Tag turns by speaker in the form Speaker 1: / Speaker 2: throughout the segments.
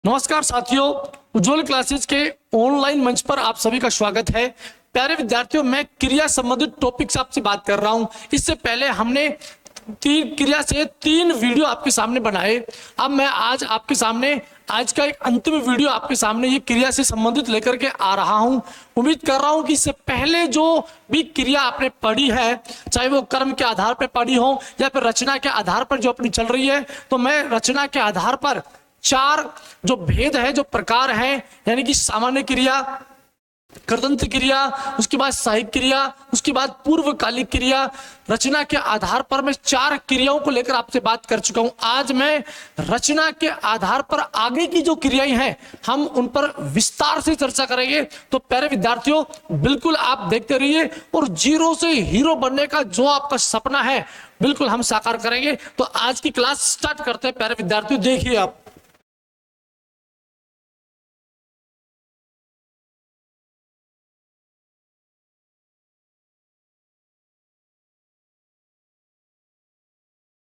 Speaker 1: नमस्कार साथियों, उज्ज्वल क्लासेस के ऑनलाइन मंच पर आप सभी का स्वागत है। प्यारे विद्यार्थियों, मैं क्रिया संबंधित टॉपिक से आपसे बात कर रहा हूं। इससे पहले हमने क्रिया से 3 वीडियो आपके सामने बनाए। अब मैं आज आपके सामने आज का एक अंतिम वीडियो आपके सामने ये क्रिया से संबंधित लेकर के आ रहा हूं। उम्मीद कर रहा हूं कि इससे पहले जो भी क्रिया आपने पढ़ी है, चाहे वो कर्म के आधार पर पढ़ी हो या फिर रचना के आधार पर जो अपनी चल रही है, तो मैं रचना के आधार पर 4 जो भेद है, जो प्रकार है, यानी कि सामान्य क्रिया, कृदंत क्रिया, उसके बाद सहायक क्रिया, उसके बाद पूर्वकालिक क्रिया, रचना के आधार पर मैं 4 क्रियाओं को लेकर आपसे बात कर चुका हूं। आज मैं रचना के आधार पर आगे की जो क्रियाएं हैं, हम उन पर विस्तार से चर्चा करेंगे। तो प्यारे विद्यार्थियों, बिल्कुल आप देखते रहिए और जीरो से हीरो बनने का जो आपका सपना है, बिल्कुल हम साकार करेंगे। तो आज की क्लास स्टार्ट करते हैं। प्यारे विद्यार्थियों, देखिए आप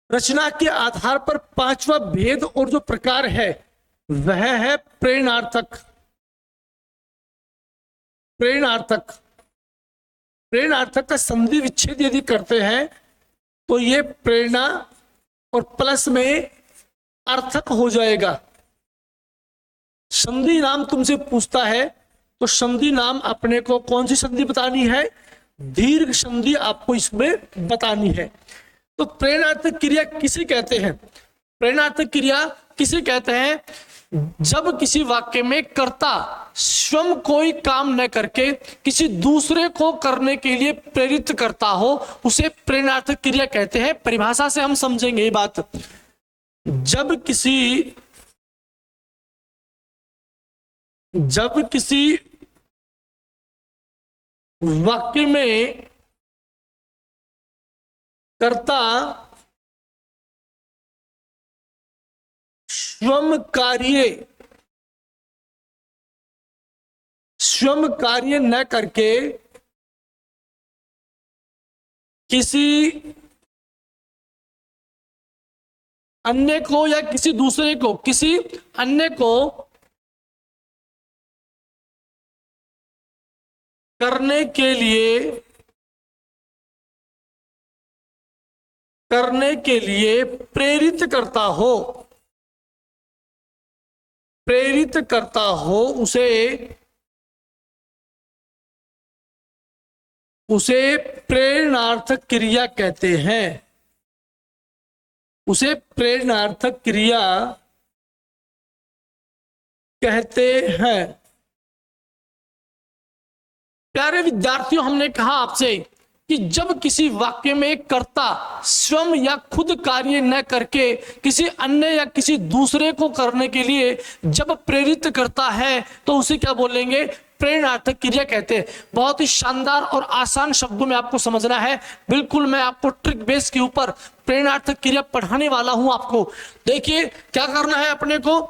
Speaker 1: रचना के आधार पर 5वां भेद और जो प्रकार है वह है प्रेरणार्थक। प्रेरणार्थक प्रेरणार्थक का संधि विच्छेद यदि करते हैं तो ये प्रेरणा और प्लस में अर्थक हो जाएगा। संधि नाम तुमसे पूछता है तो संधि नाम अपने को कौन सी संधि बतानी है? दीर्घ संधि आपको इसमें बतानी है। तो प्रेरणार्थक क्रिया किसे कहते हैं? प्रेरणार्थक क्रिया किसे कहते हैं? जब किसी वाक्य में कर्ता स्वयं कोई काम न करके किसी दूसरे को करने के लिए प्रेरित करता हो, उसे प्रेरणार्थक क्रिया कहते हैं। परिभाषा से हम समझेंगे ये बात। जब किसी वाक्य में कर्ता स्वयं कार्य न करके किसी अन्य को या किसी दूसरे को, किसी अन्य को करने के लिए प्रेरित करता हो, उसे प्रेरणार्थक क्रिया कहते हैं। उसे प्रेरणार्थक क्रिया कहते हैं। प्यारे विद्यार्थियों, हमने कहा आपसे कि जब किसी वाक्य में कर्ता स्वयं या खुद कार्य न करके किसी अन्य या किसी दूसरे को करने के लिए जब प्रेरित करता है तो उसे क्या बोलेंगे? प्रेरणार्थक क्रिया कहते हैं। बहुत ही शानदार और आसान शब्दों में आपको समझना है। बिल्कुल मैं आपको ट्रिक बेस के ऊपर प्रेरणार्थक क्रिया पढ़ाने वाला हूं आपको। देखिए क्या करना है अपने को।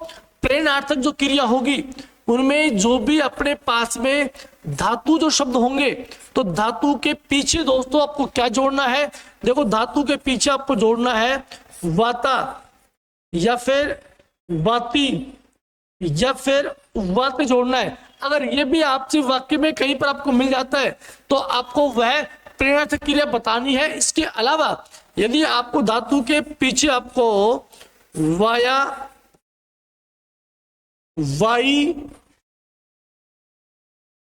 Speaker 1: प्रेरणार्थक जो क्रिया होगी उनमें जो भी अपने पास में धातु जो शब्द होंगे, तो धातु के पीछे दोस्तों आपको क्या जोड़ना है? देखो, धातु के पीछे आपको जोड़ना है वाता या फिर वाती या फिर वात जोड़ना है। अगर ये भी आपसे वाक्य में कहीं पर आपको मिल जाता है तो आपको वह प्रेरणार्थक क्रिया बतानी है। इसके अलावा यदि आपको धातु के पीछे आपको वाया, वाई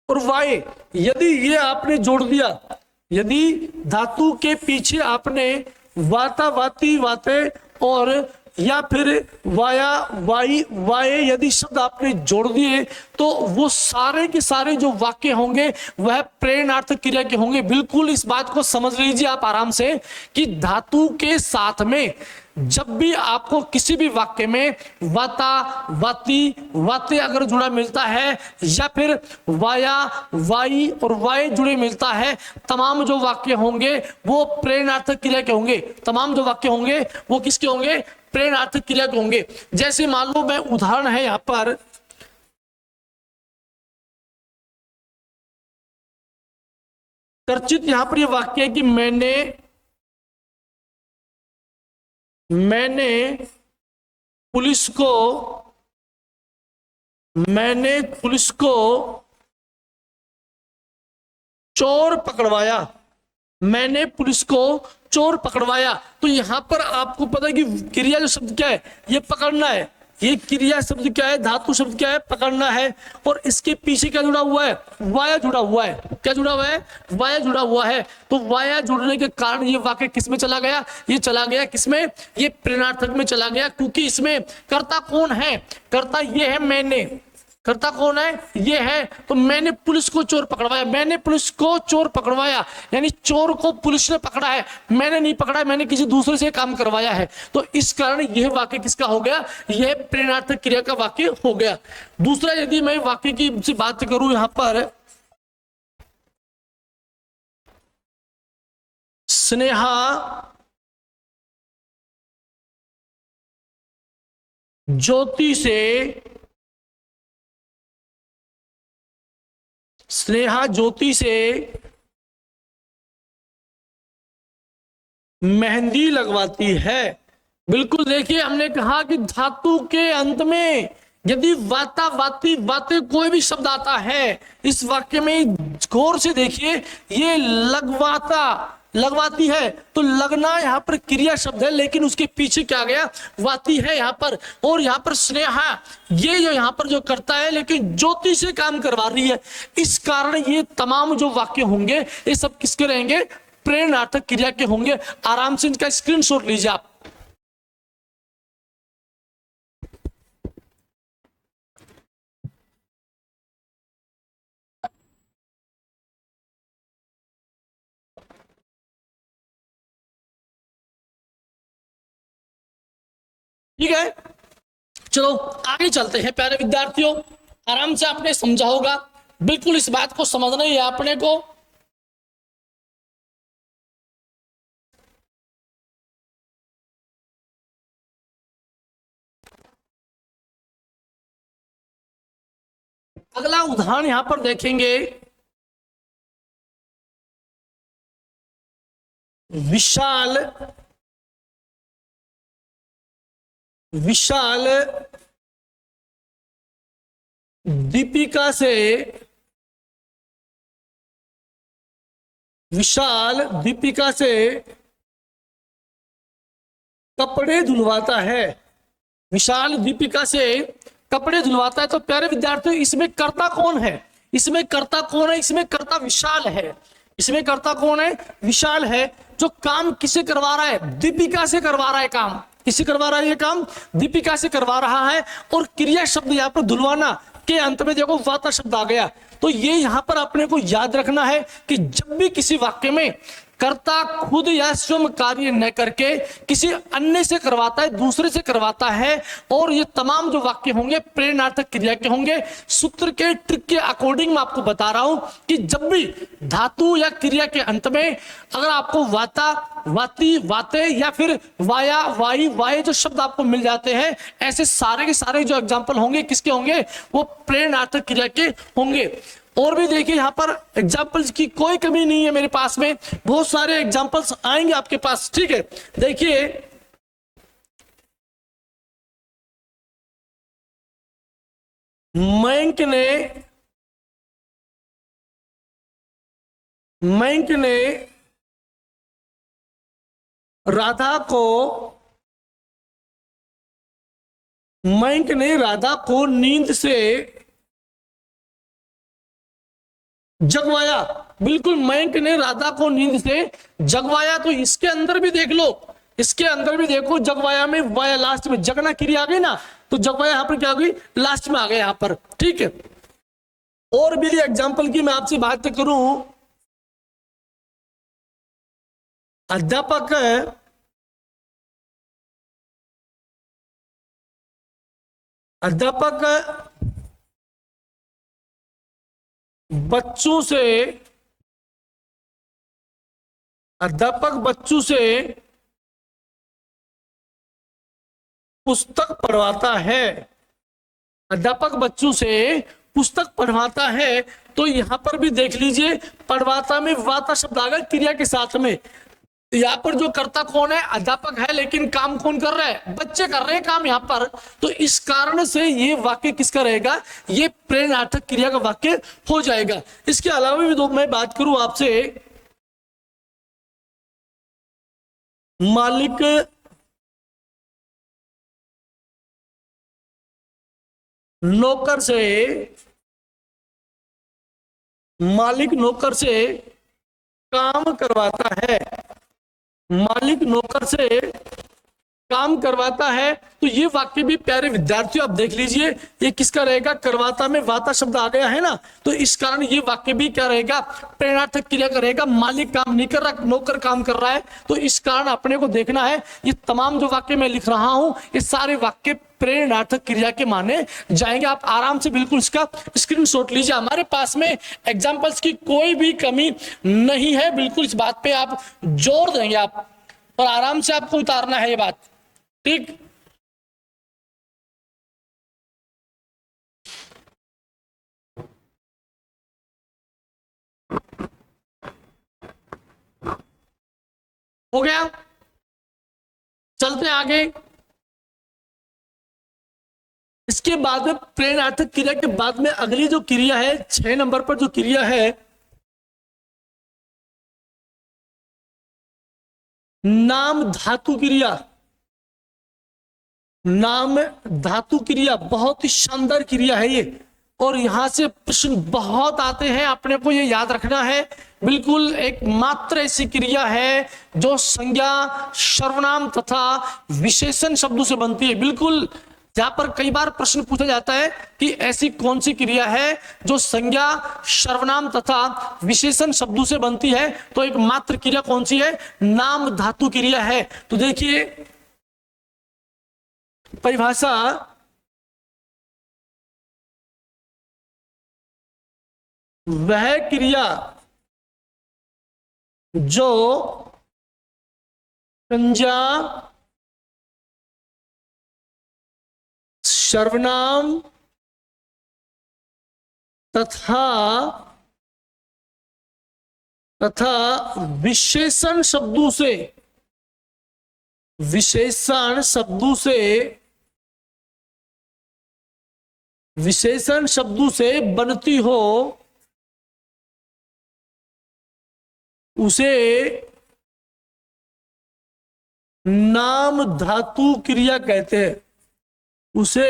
Speaker 1: और वाय, यदि ये आपने जोड़ दिया, यदि धातु के पीछे आपने वाता, वाती, वाते और या फिर वाया, वाई, वाये यदि शब्द आपने जोड़ दिए तो वो सारे के सारे जो वाक्य होंगे वह प्रेरणार्थक क्रिया के होंगे। बिल्कुल इस बात को समझ लीजिए आप आराम से कि धातु के साथ में जब भी आपको किसी भी वाक्य में वाता, वाती, वाते अगर जुड़ा मिलता है या फिर वाया, वाई और वाय जुड़े मिलता है, तमाम जो वाक्य होंगे वो प्रेरणार्थक क्रिया के होंगे। तमाम जो वाक्य होंगे वो किसके होंगे? प्रेरणार्थक क्रिया के होंगे। जैसे मान लो, मैं उदाहरण है यहां पर, कर्चित यहां पर ये वाक्य है कि मैंने पुलिस को मैंने पुलिस को चोर पकड़वाया। मैंने पुलिस को चोर पकड़वाया। तो यहां पर आपको पता है कि क्रिया जो शब्द क्या है, ये पकड़ना है। ये क्रिया शब्द क्या है, धातु शब्द क्या है, पकड़ना है। और इसके पीछे क्या जुड़ा हुआ है, वाया जुड़ा हुआ है। क्या जुड़ा हुआ है, वाया जुड़ा हुआ है। तो वाया जुड़ने के कारण ये वाक्य किस में चला गया, ये चला गया किसमें, ये प्रेरणार्थक में चला गया। क्योंकि इसमें कर्ता कौन है, कर्ता ये है मैंने। कर्ता कौन है, ये है। तो मैंने पुलिस को चोर पकड़वाया। मैंने पुलिस को चोर पकड़वाया यानी चोर को पुलिस ने पकड़ा है, मैंने नहीं पकड़ा है, मैंने किसी दूसरे से काम करवाया है। तो इस कारण यह वाक्य किसका हो गया, यह प्रेरणार्थक क्रिया का वाक्य हो गया। दूसरा, यदि मैं वाक्य की से बात करूं यहां पर, स्नेहा ज्योति से, स्नेहा ज्योति से मेहंदी लगवाती है। बिल्कुल देखिए, हमने कहा कि धातु के अंत में यदि वाता, वाती, वाते कोई भी शब्द आता है, इस वाक्य में गौर से देखिए, ये लगवाता, लगवाती है। तो लगना यहाँ पर क्रिया शब्द है, लेकिन उसके पीछे क्या गया, वाती है यहाँ पर। और यहाँ पर स्नेहा, ये जो यहाँ पर जो करता है, लेकिन ज्योति से काम करवा रही है। इस कारण ये तमाम जो वाक्य होंगे, ये सब किसके रहेंगे, प्रेरणार्थक क्रिया के होंगे। आराम से इनका स्क्रीनशॉट लीजिए आप। ठीक है, चलो आगे चलते हैं प्यारे विद्यार्थियों। आराम से आपने समझा होगा, बिल्कुल इस बात को समझना ही है अपने को। अगला उदाहरण यहां पर देखेंगे, विशाल, विशाल दीपिका से, विशाल दीपिका से कपड़े धुलवाता है। विशाल दीपिका से कपड़े धुलवाता है। तो प्यारे विद्यार्थियों, इसमें कर्ता कौन है, इसमें कर्ता कौन है, इसमें कर्ता विशाल है। इसमें कर्ता कौन है, विशाल है। जो काम किसे करवा रहा है, दीपिका से करवा रहा है काम। किसे करवा रहा है, ये काम दीपिका से करवा रहा है। और क्रिया शब्द यहाँ पर धुलवाना के अंत में देखो वाता शब्द आ गया। तो ये यहां पर अपने को याद रखना है कि जब भी किसी वाक्य में कर्ता खुद या स्वयं कार्य न करके किसी अन्य से करवाता है, दूसरे से करवाता है, और ये तमाम जो वाक्य होंगे प्रेरणार्थक क्रिया के होंगे। सूत्र के ट्रिक के अकॉर्डिंग मैं आपको बता रहा हूं कि जब भी धातु या क्रिया के अंत में अगर आपको वाता, वाती, वाते या फिर वाया, वाई, वाये जो शब्द आपको मिल जाते हैं, ऐसे सारे के सारे जो एग्जाम्पल होंगे किसके होंगे, वो प्रेरणार्थक क्रिया के होंगे। और भी देखिए, यहां पर एग्जाम्पल्स की कोई कमी नहीं है मेरे पास में, बहुत सारे एग्जाम्पल्स आएंगे आपके पास। ठीक है, देखिए मयंक ने राधा को, मयंक ने राधा को नींद से जगवाया। बिल्कुल, मयंक ने राधा को नींद से जगवाया। तो इसके अंदर भी देख लो, इसके अंदर भी देखो, जगवाया में वाया लास्ट में, जगना क्रिया आ गई ना, तो जगवाया यहां पर क्या हो गई, लास्ट में आ गया यहां पर। ठीक है, और भी एग्जाम्पल की मैं आपसे बात करूं, अध्यापक बच्चों से, अध्यापक बच्चों से पुस्तक पढ़वाता है। अध्यापक बच्चों से पुस्तक पढ़वाता है। तो यहां पर भी देख लीजिए, पढ़वाता में वाता शब्द आ गया क्रिया के साथ में। यहाँ पर जो कर्ता कौन है, अध्यापक है, लेकिन काम कौन कर रहा है, बच्चे कर रहे हैं काम यहाँ पर। तो इस कारण से ये वाक्य किसका रहेगा, ये प्रेरणार्थक क्रिया का वाक्य हो जाएगा। इसके अलावा भी दो मैं बात करूं आपसे, मालिक नौकर से, मालिक नौकर से काम करवाता है, मालिक नौकर से काम करवाता है। तो ये वाक्य भी प्यारे विद्यार्थियों आप देख लीजिए, ये किसका रहेगा, करवाता में वाता शब्द आ गया है ना, तो इस कारण ये वाक्य भी क्या रहेगा, प्रेरणार्थक क्रिया का रहेगा। मालिक काम नहीं कर रहा, नौकर काम कर रहा है, तो इस कारण अपने को देखना है ये तमाम जो वाक्य मैं लिख रहा हूं ये सारे वाक्य प्रेरणार्थक क्रिया के माने जाएंगे। आप आराम से बिल्कुल इसका स्क्रीनशॉट लीजिए, हमारे पास में एग्जाम्पल्स की कोई भी कमी नहीं है, बिल्कुल इस बात पे आप जोर देंगे आप, और आराम से आपको उतारना है ये बात, ठीक। हो गया, चलते हैं आगे। इसके बाद में प्रेरणार्थक क्रिया के बाद में अगली जो क्रिया है 6 नंबर पर जो क्रिया है, नाम धातु क्रिया। नाम धातु क्रिया बहुत ही शानदार क्रिया है ये, और यहां से प्रश्न बहुत आते हैं, अपने को ये याद रखना है। बिल्कुल एक मात्र ऐसी क्रिया है जो संज्ञा, सर्वनाम तथा विशेषण शब्दों से बनती है। बिल्कुल जहां पर कई बार प्रश्न पूछा जाता है कि ऐसी कौन सी क्रिया है जो संज्ञा, सर्वनाम तथा विशेषण शब्दों से बनती है, तो एक मात्र क्रिया कौन सी है, नाम धातु क्रिया है। तो देखिए परिभाषा, वह क्रिया जो संज्ञा, सर्वनाम तथा विशेषण शब्दों से, विशेषण शब्दों से, विशेषण शब्दों से बनती हो उसे नाम धातु क्रिया कहते हैं, उसे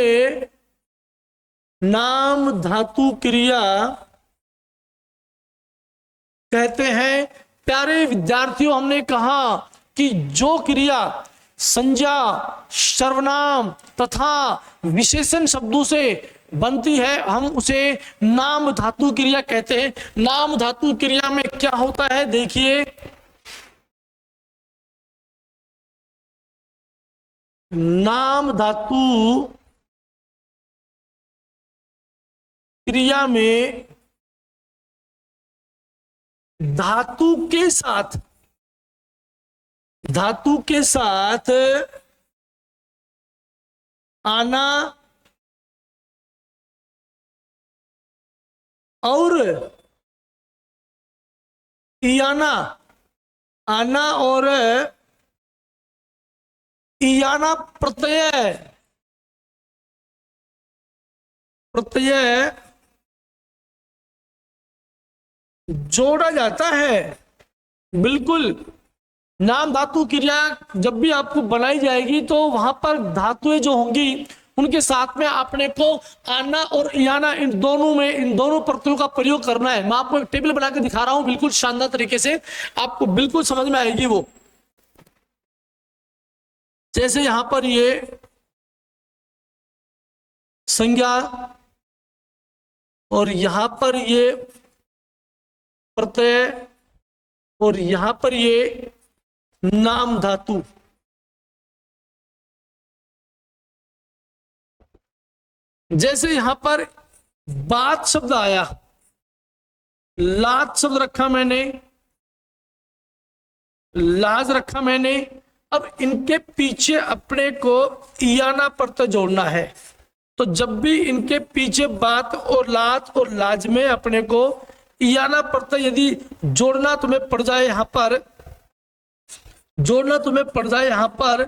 Speaker 1: नाम धातु क्रिया कहते हैं। प्यारे विद्यार्थियों, हमने कहा कि जो क्रिया संज्ञा, सर्वनाम तथा विशेषण शब्दों से बनती है हम उसे नाम धातु क्रिया कहते हैं। नाम धातु क्रिया में क्या होता है, देखिए नाम धातु क्रिया में धातु के साथ, धातु के साथ आना और इयाना, आना और इयाना प्रत्यय, प्रत्यय जोड़ा जाता है। बिल्कुल नाम धातु क्रिया जब भी आपको बनाई जाएगी तो वहां पर धातुएं जो होंगी उनके साथ में आपने को आना और इयाना, इन दोनों में, इन दोनों प्रत्ययों का प्रयोग करना है। मैं आपको एक टेबल बनाकर दिखा रहा हूं, बिल्कुल शानदार तरीके से आपको बिल्कुल समझ में आएगी वो। जैसे यहां पर ये संज्ञा और यहां पर ये प्रत्यय और यहां पर ये नाम धातु। जैसे यहां पर बात शब्द आया, लात शब्द रखा मैंने, लाज रखा मैंने, अब इनके पीछे अपने को इयाना प्रत्यय जोड़ना है। तो जब भी इनके पीछे बात और लात और लाज में अपने को इयाना प्रत्यय यदि जोड़ना तुम्हें पड़ जाए यहां पर, जोड़ना तुम्हें पड़ जाए यहाँ पर,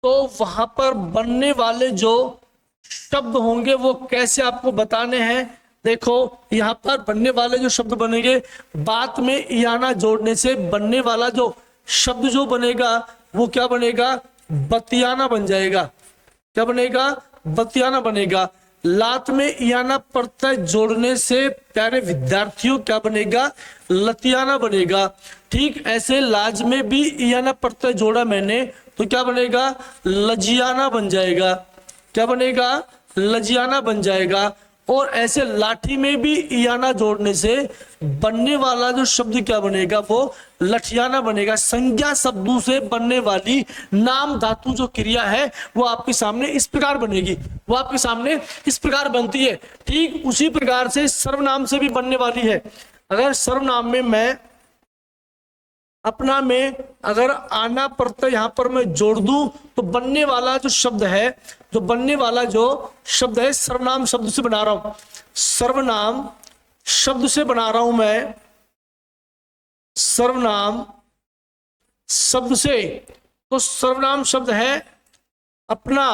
Speaker 1: तो वहां पर बनने वाले जो शब्द होंगे वो कैसे आपको बताने हैं। देखो यहाँ पर बनने वाले जो शब्द बनेंगे, बात में इयाना जोड़ने से बनने वाला जो शब्द जो बनेगा वो क्या बनेगा, बतियाना बन जाएगा। क्या बनेगा, बतियाना बनेगा। लात में इयाना प्रत्यय जोड़ने से प्यारे विद्यार्थियों क्या बनेगा, लतियाना बनेगा। ठीक ऐसे लाज में भी इयाना प्रत्यय जोड़ा मैंने, तो क्या बनेगा, लजियाना बन जाएगा। क्या बनेगा, लजियाना बन जाएगा। और ऐसे लाठी में भी इयाना जोड़ने से बनने वाला जो शब्द क्या बनेगा, वो लठियाना बनेगा। संज्ञा शब्दों से बनने वाली नाम धातु जो क्रिया है वो आपके सामने इस प्रकार बनेगी, वो आपके सामने इस प्रकार बनती है। ठीक उसी प्रकार से सर्वनाम से भी बनने वाली है। अगर सर्वनाम में मैं अपना में अगर आना प्रत्यय यहां पर मैं जोड़ दूं, तो बनने वाला जो शब्द है, जो बनने वाला जो शब्द है सर्वनाम शब्द से बना रहा हूं, सर्वनाम शब्द से बना रहा हूं मैं, सर्वनाम शब्द से। तो सर्वनाम शब्द है अपना,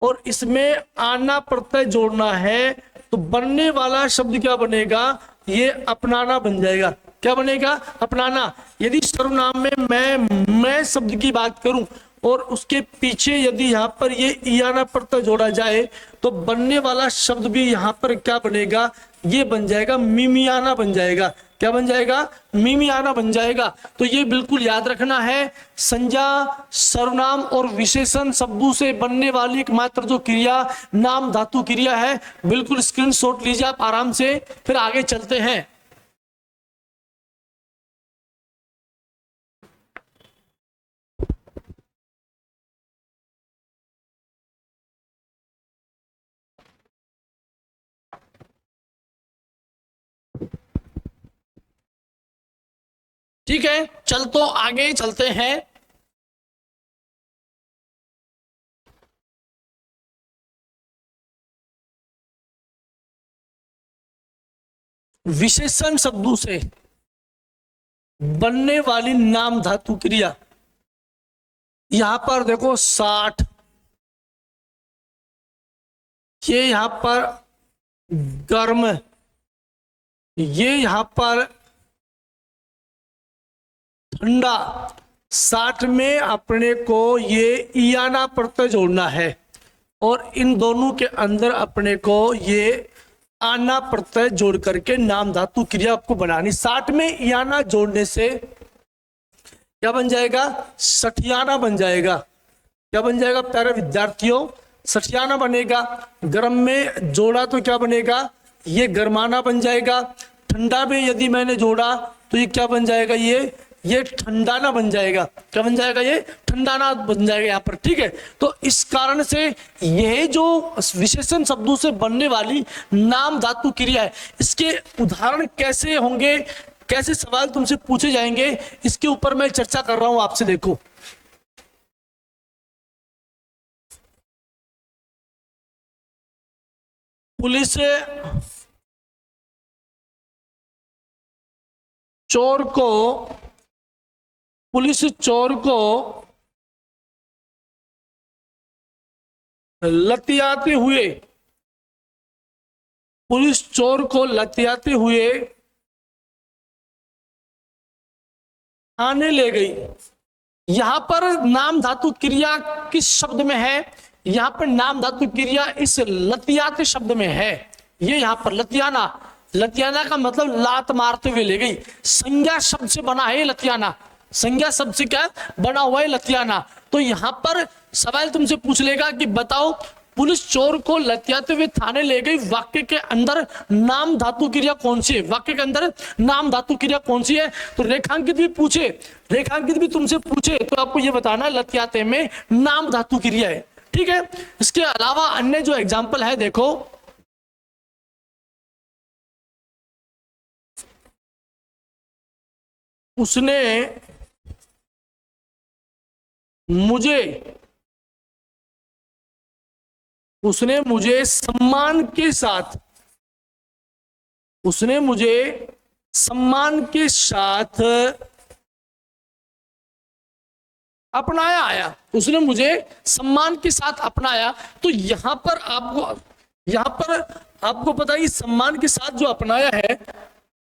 Speaker 1: और इसमें आना प्रत्यय जोड़ना है, तो बनने वाला शब्द क्या बनेगा, ये अपनाना बन जाएगा। क्या बनेगा, अपनाना। यदि सर्वनाम में मैं शब्द की बात करूं और उसके पीछे यदि यहाँ पर ये इयाना प्रत्यय जोड़ा जाए, तो बनने वाला शब्द भी यहाँ पर क्या बनेगा, ये बन जाएगा मिमियाना बन जाएगा। क्या बन जाएगा, मिमियाना बन जाएगा। तो ये बिल्कुल याद रखना है, संज्ञा सर्वनाम और विशेषण शब्दों से बनने वाली एकमात्र जो क्रिया नाम धातु क्रिया है। बिल्कुल स्क्रीनशॉट लीजिए आप आराम से, फिर आगे चलते हैं। ठीक है, चल तो आगे चलते हैं। विशेषण शब्दों से बनने वाली नाम धातु क्रिया, यहां पर देखो 60, ये यहां पर गर्म, ये यहां पर ठंडा। 60 में अपने को ये इयाना प्रत्यय जोड़ना है, और इन दोनों के अंदर अपने को ये आना प्रत्यय जोड़ करके नाम धातु क्रिया आपको बनानी। 60 में इयाना जोड़ने से क्या बन जाएगा, सठियाना बन जाएगा। क्या बन जाएगा प्यारे विद्यार्थियों, सठियाना बनेगा। गर्म में जोड़ा तो क्या बनेगा, ये गर्माना बन जाएगा। ठंडा में यदि मैंने जोड़ा तो ये क्या बन जाएगा, ये ठंडाना बन जाएगा। क्या बन जाएगा, ये ठंडाना बन जाएगा यहाँ पर। ठीक है, तो इस कारण से यह जो विशेषण शब्दों से बनने वाली नाम धातु क्रिया है, इसके उदाहरण कैसे होंगे, कैसे सवाल तुमसे पूछे जाएंगे, इसके ऊपर मैं चर्चा कर रहा हूं आपसे। देखो पुलिस चोर को, पुलिस चोर को लतियाते हुए, पुलिस चोर को लतियाते हुए थाने ले गई। यहां पर नाम धातु क्रिया किस शब्द में है, यहां पर नाम धातु क्रिया इस लतियाते शब्द में है। ये यहां पर लतियाना, लतियाना का मतलब लात मारते हुए ले गई। संज्ञा शब्द से बना है लतियाना, संज्ञा शब्द से क्या बना हुआ है, लतियाना। तो यहां पर सवाल तुमसे पूछ लेगा कि बताओ पुलिस चोर को लतियाते हुए थाने ले गई, वाक्य के अंदर नाम धातु क्रिया कौन सी है, वाक्य के अंदर नाम धातु क्रिया कौन सी है। तो रेखांकित भी पूछे, रेखांकित भी तुमसे पूछे तो आपको यह बताना लतियाते में नाम धातु क्रिया है। ठीक है, इसके अलावा अन्य जो एग्जाम्पल है देखो, उसने मुझे, उसने मुझे सम्मान के साथ, उसने मुझे, मुझे सम्मान के साथ अपनाया आया, उसने मुझे सम्मान के साथ अपनाया। तो यहां पर आपको पता है कि सम्मान के साथ जो अपनाया है,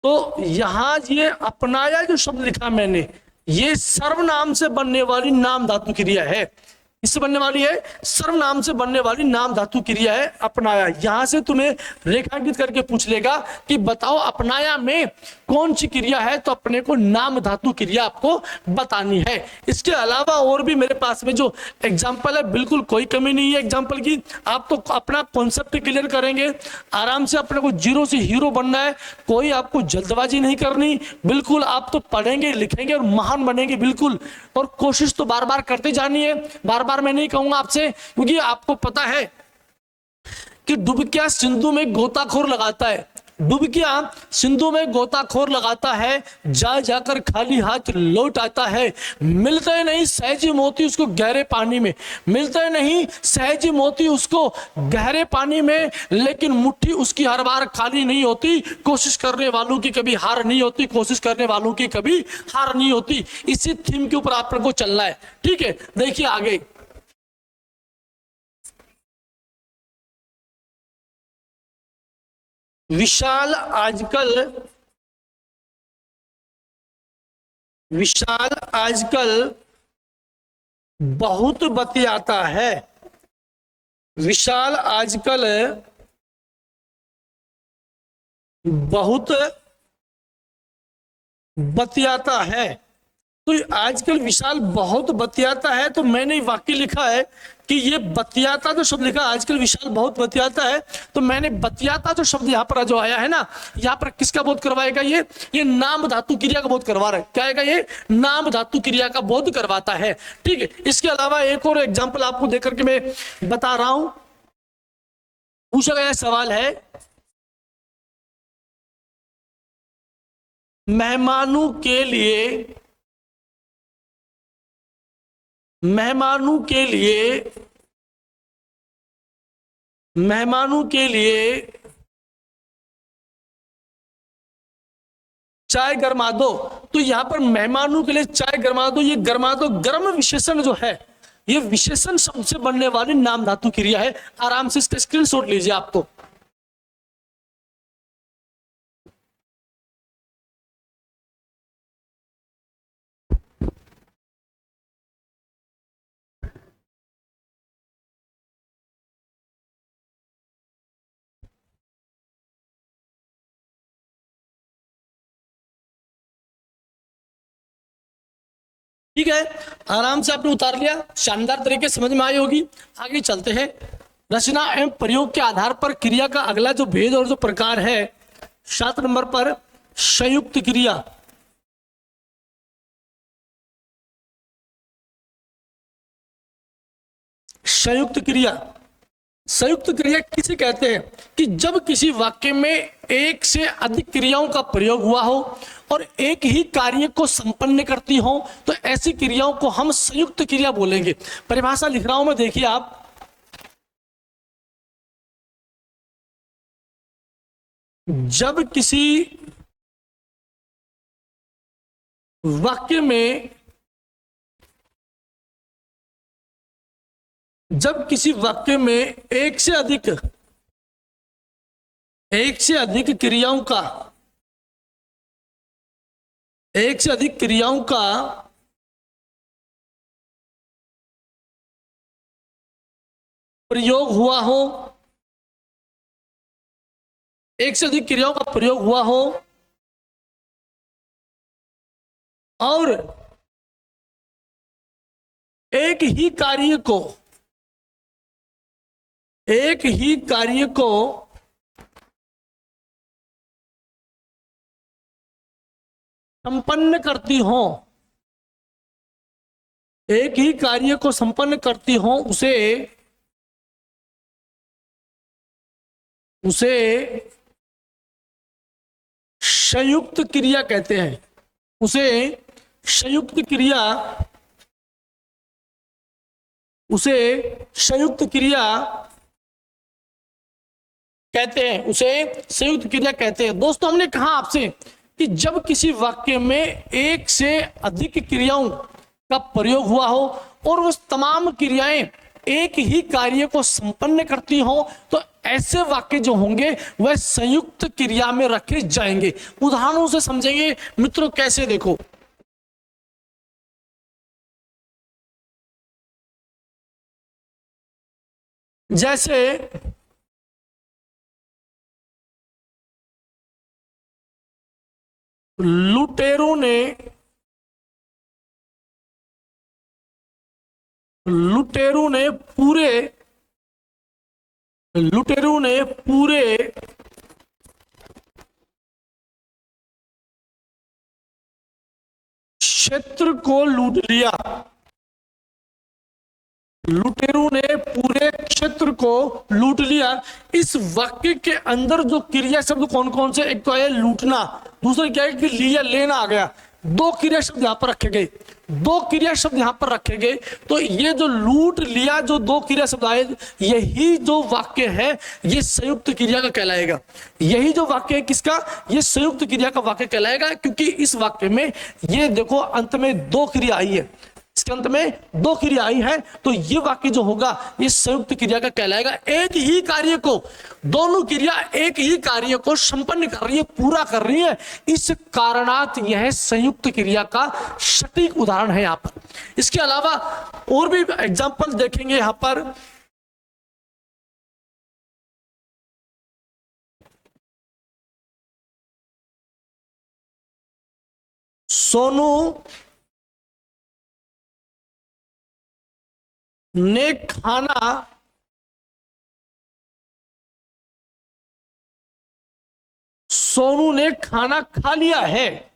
Speaker 1: तो यहां ये अपनाया जो शब्द लिखा मैंने, ये सर्वनाम से बनने वाली नाम धातु क्रिया है। इससे बनने वाली है, सर्वनाम से बनने वाली नाम धातु क्रिया है अपनाया। यहां से तुम्हें रेखांकित करके पूछ लेगा कि बताओ अपनाया में कौन सी क्रिया है, तो अपने को नाम धातु क्रिया आपको बतानी है। इसके अलावा और भी मेरे पास में जो एग्जाम्पल है, बिल्कुल कोई कमी नहीं है एग्जाम्पल की। आप तो अपना कॉन्सेप्ट क्लियर करेंगे, आराम से अपने को जीरो से हीरो बनना है, कोई आपको जल्दबाजी नहीं करनी, बिल्कुल आप तो पढ़ेंगे लिखेंगे और महान बनेंगे बिल्कुल। और कोशिश तो बार बार करते जानी है, बार बार मैं नहीं कहूंगा आपसे, क्योंकि आपको पता है कि डुबकिया सिंधु में गोताखोर लगाता है, डुबकिया सिंधु में गोताखोर लगाता है, जा जाकर खाली हाथ लौट आता है। मिलते नहीं सहजी मोती उसको गहरे पानी में, मिलते नहीं सहजी मोती उसको गहरे पानी में, लेकिन मुट्ठी उसकी हर बार खाली नहीं होती। कोशिश करने वालों की कभी हार नहीं होती, कोशिश करने वालों की कभी हार नहीं होती। इसी थीम के ऊपर आप लोगों को चलना है, ठीक है। देखिए आगे, विशाल आजकल बहुत बतियाता है, विशाल आजकल बहुत बतियाता है। तो आजकल विशाल बहुत बतियाता है, तो मैंने वाक्य लिखा है कि ये बतियाता जो शब्द लिखा, आजकल विशाल बहुत बतियाता है, तो मैंने बतियाता जो शब्द यहाँ पर जो आया है ना, यहाँ पर किसका बोध करवाएगा, ये नाम धातु क्रिया का बोध करवा रहा है। क्या आएगा, ये नाम धातु क्रिया का बोध करवाता है, ठीक है। इसके अलावा एक और एग्जाम्पल आपको देकर के मैं बता रहा हूं। पूछा गया सवाल है, मेहमानों के लिए चाय गरमा दो। तो यहां पर मेहमानों के लिए चाय गरमा दो, ये गरमा दो गर्म विशेषण जो है, ये विशेषण शब्द से बनने वाली नाम धातु क्रिया है। आराम से इसका स्क्रीनशॉट लीजिए आप तो। ठीक है, आराम से आपने उतार लिया, शानदार तरीके से समझ में आई होगी। आगे चलते हैं। रचना एवं प्रयोग के आधार पर क्रिया का अगला जो भेद और जो प्रकार है, 7 नंबर पर संयुक्त क्रिया। संयुक्त क्रिया, संयुक्त क्रिया किसे कहते हैं कि जब किसी वाक्य में एक से अधिक क्रियाओं का प्रयोग हुआ हो और एक ही कार्य को संपन्न करती हो, तो ऐसी क्रियाओं को हम संयुक्त क्रिया बोलेंगे। परिभाषा लिख रहा हूं मैं, देखिए आप, जब किसी वाक्य में एक से अधिक क्रियाओं का प्रयोग हुआ हो, एक से अधिक क्रियाओं का प्रयोग हुआ हो और एक ही कार्य को संपन्न करती हो, एक ही कार्य को संपन्न करती हो, उसे संयुक्त क्रिया कहते हैं। उसे संयुक्त क्रिया कहते हैं। दोस्तों, हमने कहा आपसे कि जब किसी वाक्य में एक से अधिक क्रियाओं का प्रयोग हुआ हो और वो तमाम क्रियाएं एक ही कार्य को संपन्न करती हो, तो ऐसे वाक्य जो होंगे वह संयुक्त क्रिया में रखे जाएंगे। उदाहरणों से समझेंगे मित्रों, कैसे देखो, जैसे लुटेरों ने पूरे क्षेत्र को लूट लिया। लुटेरों ने पूरे क्षेत्र को लूट लिया। इस वाक्य के अंदर जो क्रिया शब्द कौन कौन से, एक तो है लूटना, दूसरा क्या है कि लिया, लेना आ गया। दो क्रिया शब्द यहां पर रखे गए, दो क्रिया शब्द यहां पर रखे गए। तो ये जो लूट लिया, जो दो क्रिया शब्द आए, यही जो वाक्य है ये संयुक्त क्रिया का कहलाएगा। यही जो वाक्य है किसका, ये संयुक्त क्रिया का वाक्य कहलाएगा, क्योंकि इस वाक्य में ये देखो अंत में दो क्रिया आई है, इसके अंत में दो क्रिया आई है, तो ये वाक्य जो होगा ये संयुक्त क्रिया का कहलाएगा। एक ही कार्य को, दोनों क्रिया एक ही कार्य को संपन्न कर रही है, पूरा कर रही है, इस कारणात यह संयुक्त क्रिया का सटीक उदाहरण है यहां पर। इसके अलावा और भी एग्जाम्पल देखेंगे यहां पर। सोनू ने खाना खा लिया है।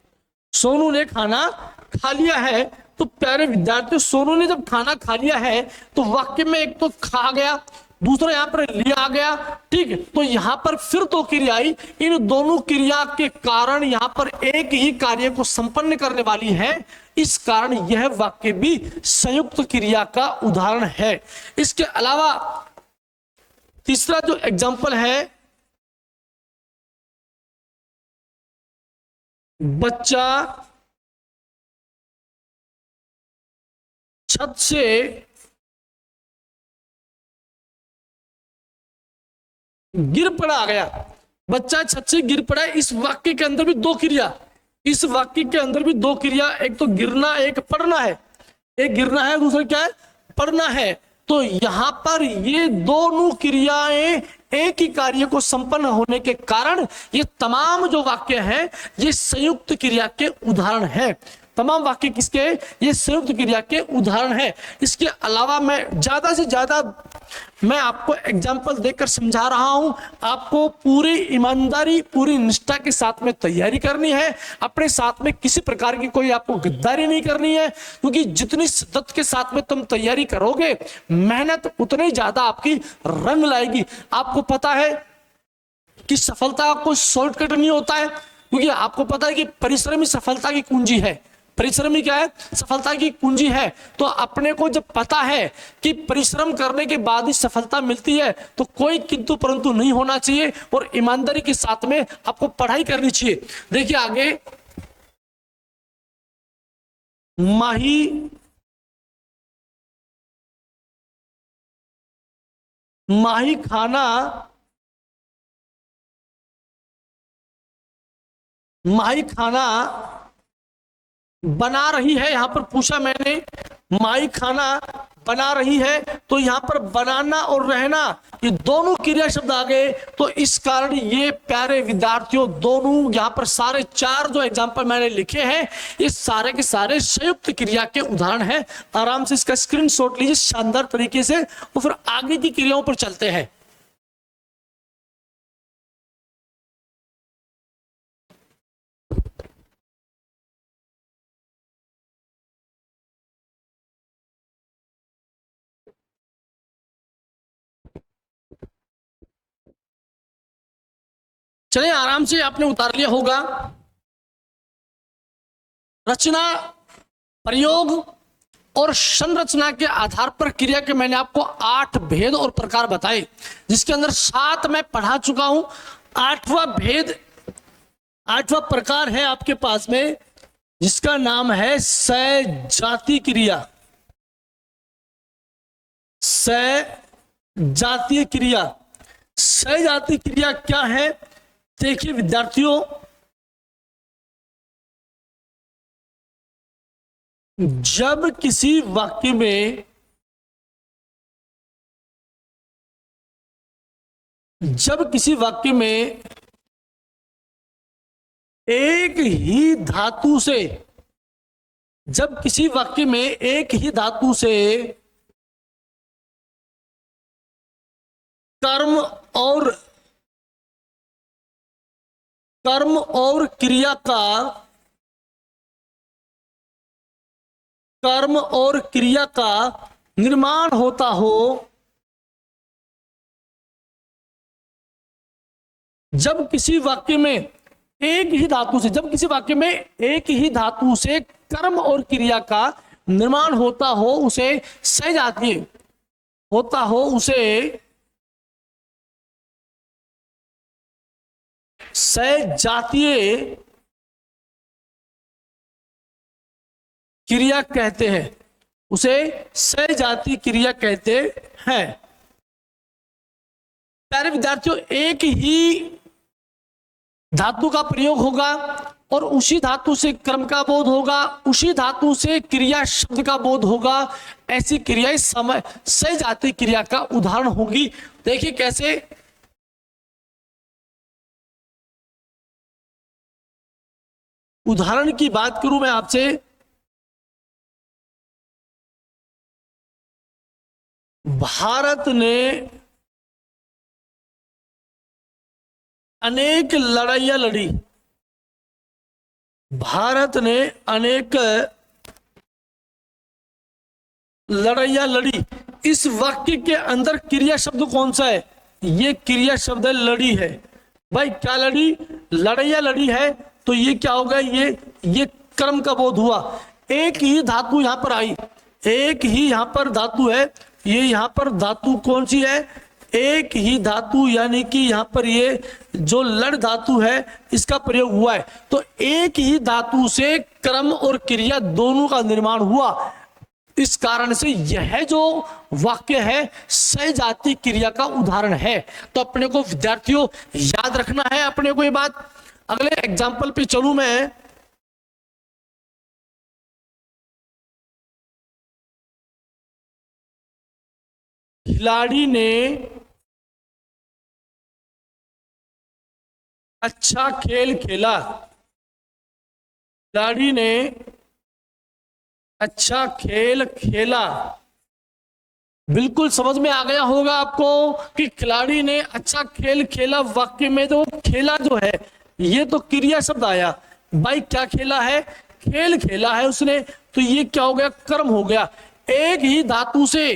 Speaker 1: सोनू ने खाना खा लिया है। तो प्यारे विद्यार्थियों, सोनू ने जब खाना खा लिया है तो वाक्य में एक तो खा गया, दूसरा यहां पर लिया आ गया, ठीक है। तो यहां पर फिर दो क्रिया आई, इन दोनों क्रिया के कारण यहां पर एक ही कार्य को संपन्न करने वाली है, इस कारण यह वाक्य भी संयुक्त क्रिया का उदाहरण है। इसके अलावा तीसरा जो एग्जाम्पल है, बच्चा छत से गिर पड़ा आ गया। बच्चा छत से गिर पड़ा। इस वाक्य के अंदर भी दो क्रिया, इस वाक्य के अंदर भी दो क्रिया, एक तो गिरना, एक पढ़ना है। एक गिरना है, दूसरा क्या है, पढ़ना है। तो यहां पर ये दोनों क्रियाएं एक ही कार्य को संपन्न होने के कारण ये तमाम जो वाक्य हैं ये संयुक्त क्रिया के उदाहरण हैं। तमाम वाक्य किसके, ये संयुक्त क्रिया के उदाहरण है। इसके अलावा मैं ज्यादा से ज्यादा मैं आपको एग्जाम्पल देकर समझा रहा हूं। आपको पूरी ईमानदारी, पूरी निष्ठा के साथ में तैयारी करनी है। अपने साथ में किसी प्रकार की कोई आपको गद्दारी नहीं करनी है, क्योंकि जितनी शिद्दत के साथ में तुम तैयारी करोगे, मेहनत उतनी ज्यादा आपकी रंग लाएगी। आपको पता है कि सफलता का कोई शॉर्टकट नहीं होता है, क्योंकि आपको पता है कि परिश्रम ही सफलता की कुंजी है। परिश्रम ही क्या है, सफलता की कुंजी है। तो अपने को जब पता है कि परिश्रम करने के बाद ही सफलता मिलती है, तो कोई किंतु परंतु नहीं होना चाहिए और ईमानदारी के साथ में आपको पढ़ाई करनी चाहिए। देखिए आगे, माही खाना बना रही है। यहां पर पूछा मैंने, माई खाना बना रही है, तो यहां पर बनाना और रहना ये दोनों क्रिया शब्द आ गए। तो इस कारण ये प्यारे विद्यार्थियों, दोनों यहां पर सारे चार जो एग्जाम्पल मैंने लिखे हैं ये सारे के सारे संयुक्त क्रिया के उदाहरण हैं। आराम से इसका स्क्रीनशॉट लीजिए शानदार तरीके से, और फिर आगे की क्रियाओं पर चलते हैं। चलिए, आराम से आपने उतार लिया होगा। रचना, प्रयोग और संरचना के आधार पर क्रिया के मैंने आपको 8 भेद और प्रकार बताए, जिसके अंदर 7 मैं पढ़ा चुका हूं। 8वां भेद, 8वां प्रकार है आपके पास में जिसका नाम है सजातीय क्रिया। सजातीय क्रिया, सजातीय क्रिया क्या है? देखिए विद्यार्थियों, जब किसी वाक्य में एक ही धातु से, जब किसी वाक्य में एक ही धातु से कर्म और क्रिया का निर्माण होता हो, जब किसी वाक्य में एक ही धातु से, जब किसी वाक्य में एक ही धातु से कर्म और क्रिया का निर्माण होता हो, उसे सजातीय होता हो, उसे सजातीय क्रिया कहते हैं, उसे सजातीय क्रिया कहते हैं। प्यारे विद्यार्थियों, एक ही धातु का प्रयोग होगा और उसी धातु से कर्म का बोध होगा, उसी धातु से क्रिया शब्द का बोध होगा। ऐसी क्रियाएं सजातीय क्रिया का उदाहरण होगी। देखिए कैसे, उदाहरण की बात करूं मैं आपसे, भारत ने अनेक लड़ाइयां लड़ी, भारत ने अनेक लड़ाइयां लड़ी। इस वाक्य के अंदर क्रिया शब्द कौन सा है? ये क्रिया शब्द है लड़ी है। भाई क्या लड़ी? लड़ाइयां लड़ी है, तो ये क्या होगा? ये कर्म का बोध हुआ। एक ही धातु यहां पर आई, एक ही यहां पर धातु है, ये यहां पर धातु कौन सी है? एक ही धातु, यानी कि यहां पर ये जो लड़ धातु है इसका प्रयोग हुआ है। तो एक ही धातु से कर्म और क्रिया दोनों का निर्माण हुआ। इस कारण से यह जो वाक्य है सजातीय क्रिया का उदाहरण है। तो अपने को विद्यार्थियों याद रखना है अपने को ये बात। अगले एग्जाम्पल पे चलूं मैं। खिलाड़ी ने अच्छा खेल खेला, खिलाड़ी ने अच्छा खेल खेला। बिल्कुल समझ में आ गया होगा आपको कि खिलाड़ी ने अच्छा खेल खेला। वाक्य में तो खेला जो है ये तो क्रिया शब्द आया। भाई क्या खेला है? खेल खेला है उसने, तो ये क्या हो गया? कर्म हो गया। एक ही धातु से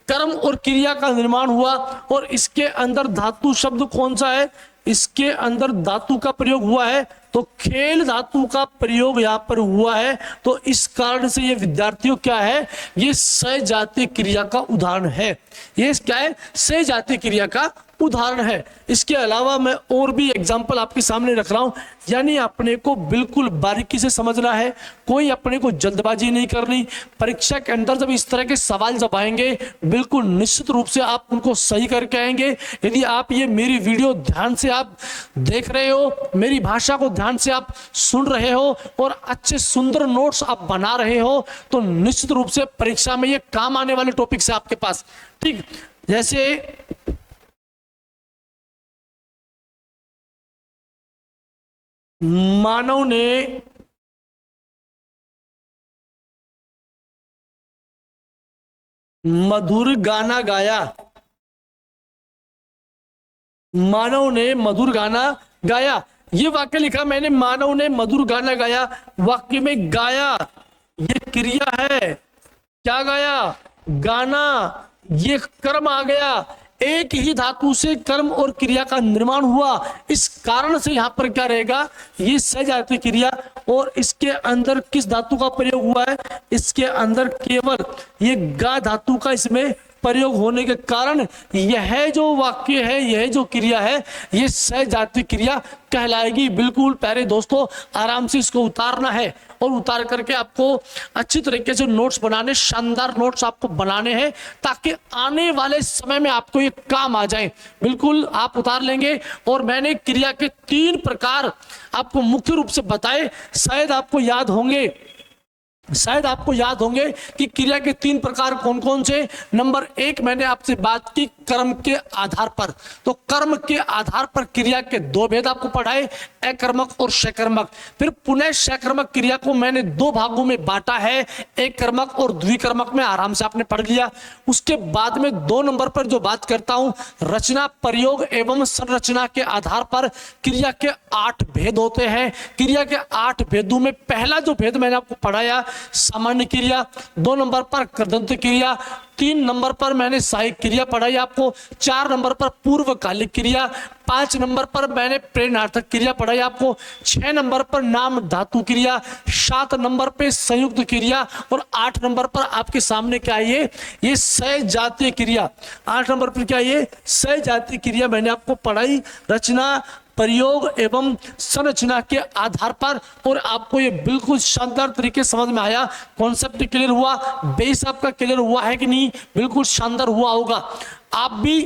Speaker 1: कर्म और क्रिया का निर्माण हुआ और इसके अंदर धातु शब्द कौन सा है? इसके अंदर धातु का प्रयोग हुआ है, तो खेल धातु का प्रयोग यहां पर हुआ है। तो इस कारण से ये विद्यार्थियों क्या है? ये सजातीय क्रिया का उदाहरण है। ये क्या है? सजातीय क्रिया का उदाहरण है। इसके अलावा मैं और भी एग्जाम्पल आपके सामने रख रहा हूं, यानी अपने को बिल्कुल बारीकी से समझना है, कोई अपने को जल्दबाजी नहीं करनी। परीक्षा के अंदर जब इस तरह के सवाल जब आएंगे बिल्कुल निश्चित रूप से आप उनको सही करके आएंगे। यदि आप ये मेरी वीडियो ध्यान से आप देख रहे हो, मेरी भाषा को ध्यान से आप सुन रहे हो और अच्छे सुंदर नोट्स आप बना रहे हो, तो निश्चित रूप से परीक्षा में ये काम आने वाले टॉपिक्स है आपके पास। ठीक, जैसे मानव ने मधुर गाना गाया, मानव ने मधुर गाना गाया। ये वाक्य लिखा मैंने, मानव ने मधुर गाना गाया। वाक्य में गाया ये क्रिया है, क्या गाया? गाना। ये कर्म आ गया। एक ही धातु से कर्म और क्रिया का निर्माण हुआ। इस कारण से यहां पर क्या रहेगा? ये सजातीय क्रिया। और इसके अंदर किस धातु का प्रयोग हुआ है? इसके अंदर केवल ये गा धातु का इसमें प्रयोग होने के कारण यह जो वाक्य है, यह जो क्रिया है, ये सजातीय क्रिया कहलाएगी। बिल्कुल प्यारे दोस्तों, आराम से इसको उतारना है और उतार करके आपको अच्छी तरीके से नोट्स बनाने, शानदार नोट्स आपको बनाने हैं ताकि आने वाले समय में आपको ये काम आ जाए। बिल्कुल आप उतार लेंगे। और मैंने क्रिया के 3 प्रकार आपको मुख्य रूप से बताए, शायद आपको याद होंगे कि क्रिया के 3 प्रकार कौन कौन से। नंबर 1 मैंने आपसे बात की कर्म के आधार पर, तो कर्म के आधार पर क्रिया के 2 भेद आपको पढ़ाए, अकर्मक और सकर्मक। फिर पुनः सकर्मक क्रिया को मैंने 2 भागों में बांटा है, एक कर्मक और द्विकर्मक में, आराम से आपने पढ़ लिया। उसके बाद में 2 नंबर पर जो बात करता हूं, रचना, प्रयोग एवं संरचना के आधार पर क्रिया के 8 भेद होते हैं। क्रिया के 8 भेदों में पहला जो भेद मैंने आपको पढ़ाया सामान्य क्रिया, 2 नंबर पर कृदंत क्रिया, 3 नंबर पर मैंने सहायक क्रिया पढ़ाई आपको, 4 नंबर पर पूर्वकालिक क्रिया, 5 नंबर पर मैंने प्रेरणार्थक क्रिया पढ़ाई आपको, 6 नंबर पर नाम धातु क्रिया, 7 नंबर पे संयुक्त क्रिया और 8 नंबर पर आपके सामने क्या है, ये सजातीय क्रिया। 8 नंबर पर क्या है, ये सजातीय क्रिया मैंने आपको पढ़ाई, रचना, प्रयोग एवं संरचना के आधार पर। और आपको ये बिल्कुल शानदार तरीके समझ में आया, कॉन्सेप्ट क्लियर हुआ, बेस आपका क्लियर हुआ है कि नहीं, बिल्कुल शानदार हुआ होगा। आप भी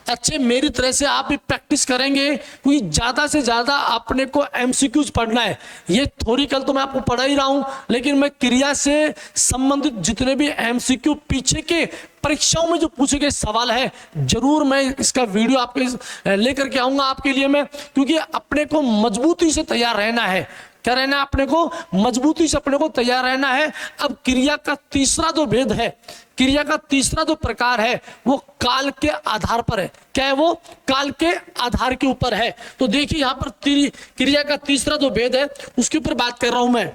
Speaker 1: अच्छे मेरी तरह से आप भी प्रैक्टिस करेंगे, क्योंकि ज्यादा से ज्यादा अपने को एमसीक्यूज पढ़ना है। ये थ्योरिकल तो मैं आपको पढ़ा ही रहा हूं, लेकिन मैं क्रिया से संबंधित जितने भी एमसीक्यू पीछे के परीक्षाओं में जो पूछे गए सवाल है, जरूर मैं इसका वीडियो आपके लेकर के आऊंगा आपके लिए मैं, क्योंकि अपने को मजबूती से तैयार रहना है। क्या रहना है, अपने को मजबूती से अपने को तैयार रहना है। अब क्रिया का तीसरा जो भेद है, क्रिया का तीसरा जो प्रकार है, वो काल के आधार पर है। क्या है वो, काल के आधार के ऊपर है। तो देखिए यहां पर क्रिया का तीसरा जो भेद है उसके ऊपर बात कर रहा हूं मैं।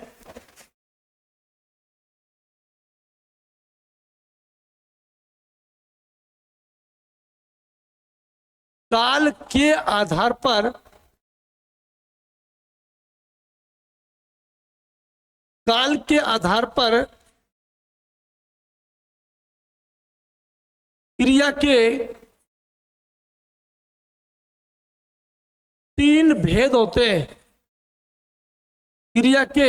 Speaker 1: काल के आधार पर, काल के आधार पर क्रिया के 3 भेद होते हैं। क्रिया के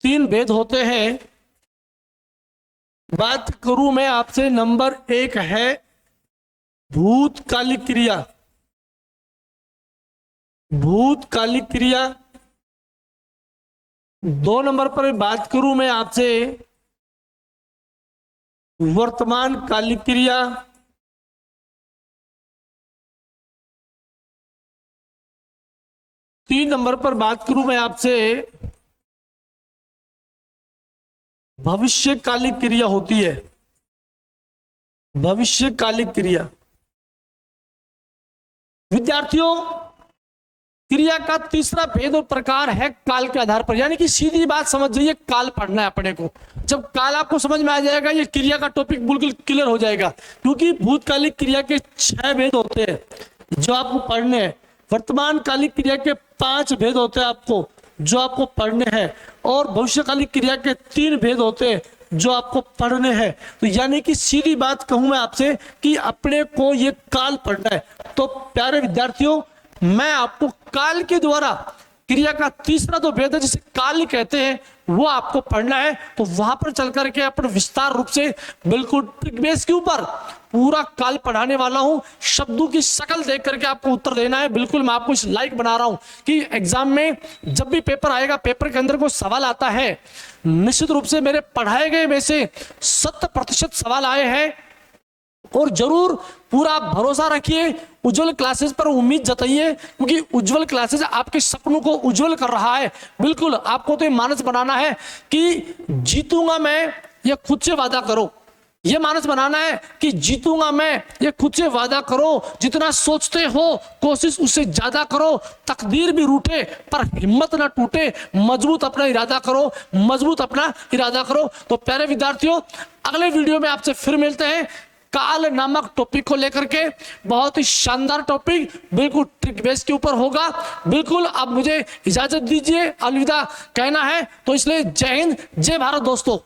Speaker 1: 3 भेद होते हैं। बात करूं मैं आपसे, नंबर 1 है भूतकालिक क्रिया। भूतकालिक क्रिया। 2 नंबर पर बात करूं मैं आपसे वर्तमान कालिक क्रिया। 3 नंबर पर बात करूं मैं आपसे भविष्यकालिक क्रिया होती है। भविष्यकालिक क्रिया। विद्यार्थियों, क्रिया का तीसरा भेद और प्रकार है काल के आधार पर, यानी कि सीधी बात समझ जाइए, काल पढ़ना है अपने को। जब काल आपको समझ में आ जाएगा, ये क्रिया का टॉपिक बिल्कुल क्लियर हो जाएगा। क्योंकि भूतकालिक क्रिया के 6 भेद होते हैं जो आपको पढ़ने हैं, वर्तमान कालिक क्रिया के 5 भेद होते हैं आपको जो आपको पढ़ने हैं, और भविष्यकालिक क्रिया के 3 भेद होते हैं जो आपको पढ़ने हैं। तो यानी कि सीधी बात कहूं मैं आपसे कि अपने को ये काल पढ़ना है। तो प्यारे विद्यार्थियों, मैं आपको काल के द्वारा क्रिया का तीसरा जो भेद है जिसे काल कहते हैं वो आपको पढ़ना है। तो वहां पर चल करके अपन विस्तार रूप से बिल्कुल ट्रिक बेस के ऊपर पूरा काल पढ़ाने वाला हूं। शब्दों की शक्ल देख करके आपको उत्तर देना है। बिल्कुल मैं आपको इस लाइक बना रहा हूं कि एग्जाम में जब भी पेपर आएगा, पेपर के अंदर कोई सवाल आता है, निश्चित रूप से मेरे पढ़ाए गए में से 70% सवाल आए हैं। और जरूर पूरा भरोसा रखिए, उज्जवल क्लासेस पर उम्मीद जताइए, क्योंकि उज्जवल क्लासेस आपके सपनों को उज्जवल कर रहा है। बिल्कुल आपको तो ये मानस बनाना है कि जीतूंगा मैं, ये खुद से वादा करो। ये मानस बनाना है कि जीतूंगा मैं, ये खुद से वादा करो। जितना सोचते हो कोशिश उससे ज्यादा करो। तकदीर भी रूठे पर हिम्मत ना टूटे, मजबूत अपना इरादा करो, मजबूत अपना इरादा करो। तो प्यारे विद्यार्थियों, अगले वीडियो में आपसे फिर मिलते हैं काल नामक टॉपिक को लेकर के। बहुत ही शानदार टॉपिक, बिल्कुल ट्रिक बेस के ऊपर होगा। बिल्कुल अब मुझे इजाजत दीजिए, अलविदा कहना है। तो इसलिए जय हिंद, जय भारत दोस्तों।